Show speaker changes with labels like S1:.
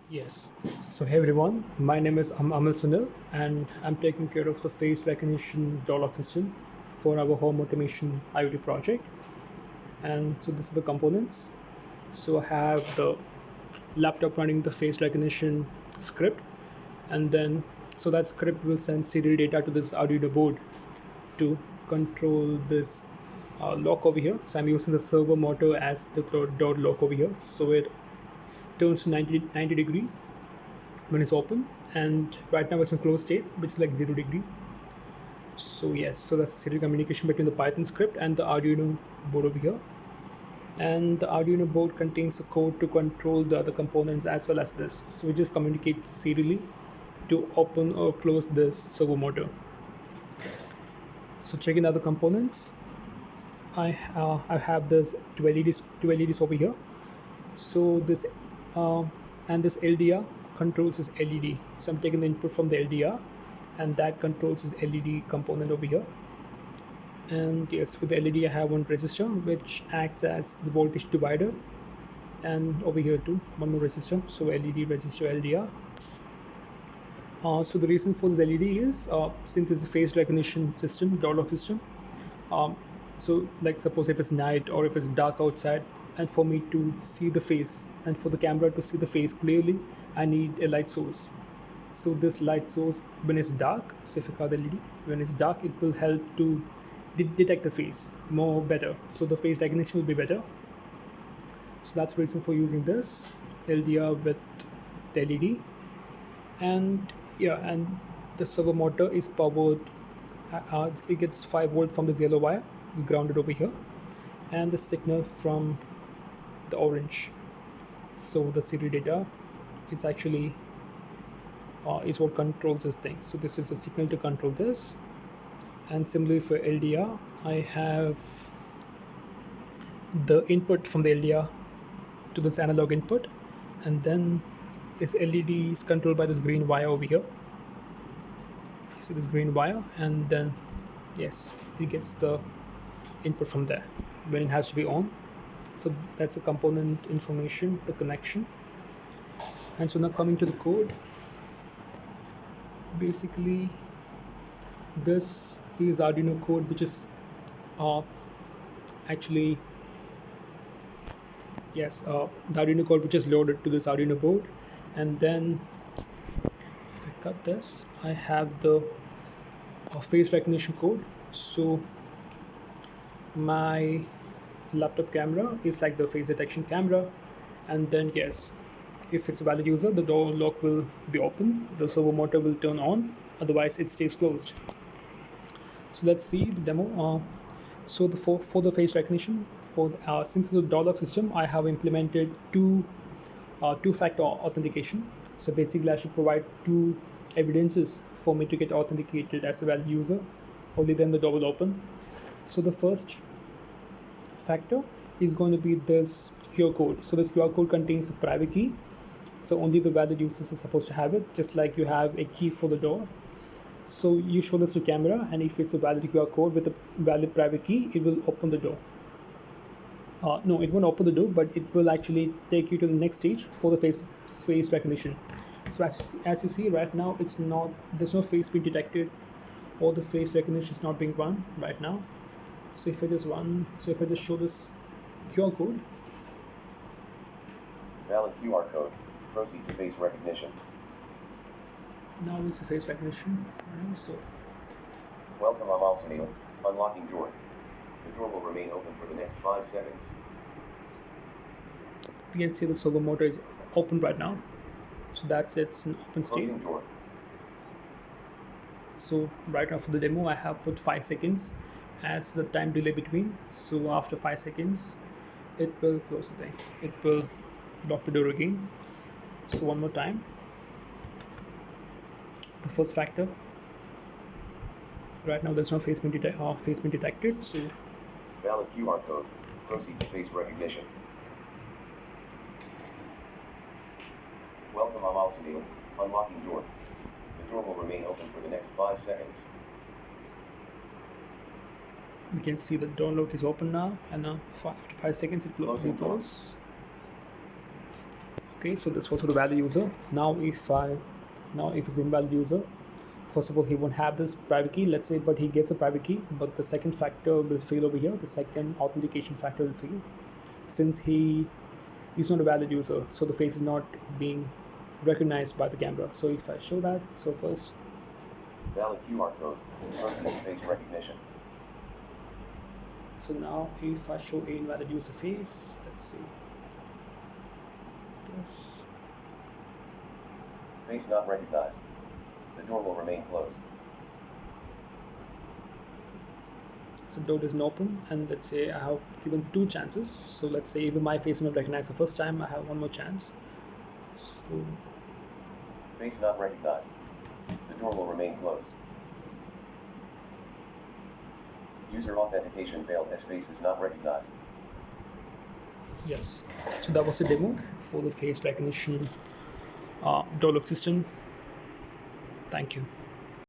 S1: Yes. So hey everyone, my name is Amal Sunil and I'm taking care of the face recognition door lock system for our home automation IoT project. And so this is the components. So I have the laptop running the face recognition script, and then so that script will send serial data to this Arduino board to control this lock over here. So I'm using the servo motor as the door lock over here. So it turns to 90 degree when it's open, and right now it's in closed state, which is like 0 degree. So yes, so that's serial communication between the Python script and the Arduino board over here. And the Arduino board contains a code to control the other components as well as this. So we just communicate serially to open or close this servo motor. So checking other components, I have this two LEDs over here. So this uh, and this LDR controls this LED. So I'm taking the input from the LDR, and that controls this LED component over here. And yes, with the LED I have one resistor which acts as the voltage divider, and over here too one more resistor. So LED, resistor, LDR. So the reason for this LED is since it's a face recognition system, door lock system. Um, so like suppose if it's night or if it's dark outside, and for me to see the face and for the camera to see the face clearly, I need a light source. So this light source, when it's dark, so if you call the LED, when it's dark, it will help to detect the face more better. So the face recognition will be better. So that's the reason for using this LDR with the LED. And yeah, and the servo motor is powered. It gets 5 volt from this yellow wire. It's grounded over here, and the signal from the orange. So the serial data is actually is what controls this thing. So this is a signal to control this. And similarly for LDR, I have the input from the LDR to this analog input, and then this LED is controlled by this green wire over here. See this green wire, and then yes, it gets the input from there when it has to be on. So that's the component information, the connection. And so now coming to the code, basically this is Arduino code, which is uh, actually yes, the Arduino code which is loaded to this Arduino board. And then if I cut this, I have the face recognition code. So my laptop camera is like the face detection camera, and then yes, if it's a valid user, the door lock will be open, the servo motor will turn on, otherwise it stays closed. So let's see the demo. So for the face recognition, for since it's a door lock system, I have implemented two-factor authentication. So basically, I should provide two evidences for me to get authenticated as a valid user. Only then the door will open. So the first factor is going to be this QR code. So this QR code contains a private key. So only the valid users are supposed to have it, just like you have a key for the door. So you show this to camera, and if it's a valid QR code with a valid private key, it will open the door. No, it won't open the door, but it will actually take you to the next stage for the face recognition. So as you see right now, it's not there's no face being detected, or the face recognition is not being run right now. So if I just show this QR code,
S2: Valid QR code. Proceed to face recognition.
S1: now it's a face recognition. So
S2: Welcome, I'm also Neil. Unlocking door. The door will remain open for the next 5 seconds.
S1: you can see the servo motor is open right now. So that's it's in open state.
S2: Closing door.
S1: So right now for the demo, I have put 5 seconds as the time delay between. So after 5 seconds, it will close the thing. It will lock the door again. So one more time. The first factor. Right now there's no face being detected. So
S2: Valid QR code. Proceed to face recognition. Welcome, I'm also Neil. Unlocking door. The door will remain open for the next 5 seconds.
S1: we can see the door lock is open now, and now after 5 seconds it will
S2: Closing door.
S1: close. Okay, so this was for the valid user. Now if it's invalid user, first of all, he won't have this private key, let's say, but he gets a private key, but the second factor will fail over here. The second authentication factor will fail since he is not a valid user, so the face is not being recognized by the camera. So if I show that, so first,
S2: Valid QR code. Proceed to face recognition.
S1: so now if I show a invalid user face, let's see this.
S2: Face not recognized. The door will remain closed.
S1: So door doesn't open, and let's say I have given 2 chances. So let's say even my face is not recognized the first time, I have 1 more chance. So
S2: Face not recognized. The door will remain closed. User authentication failed as face is not recognized.
S1: yes, so that was the demo for the face recognition door lock system. Thank you.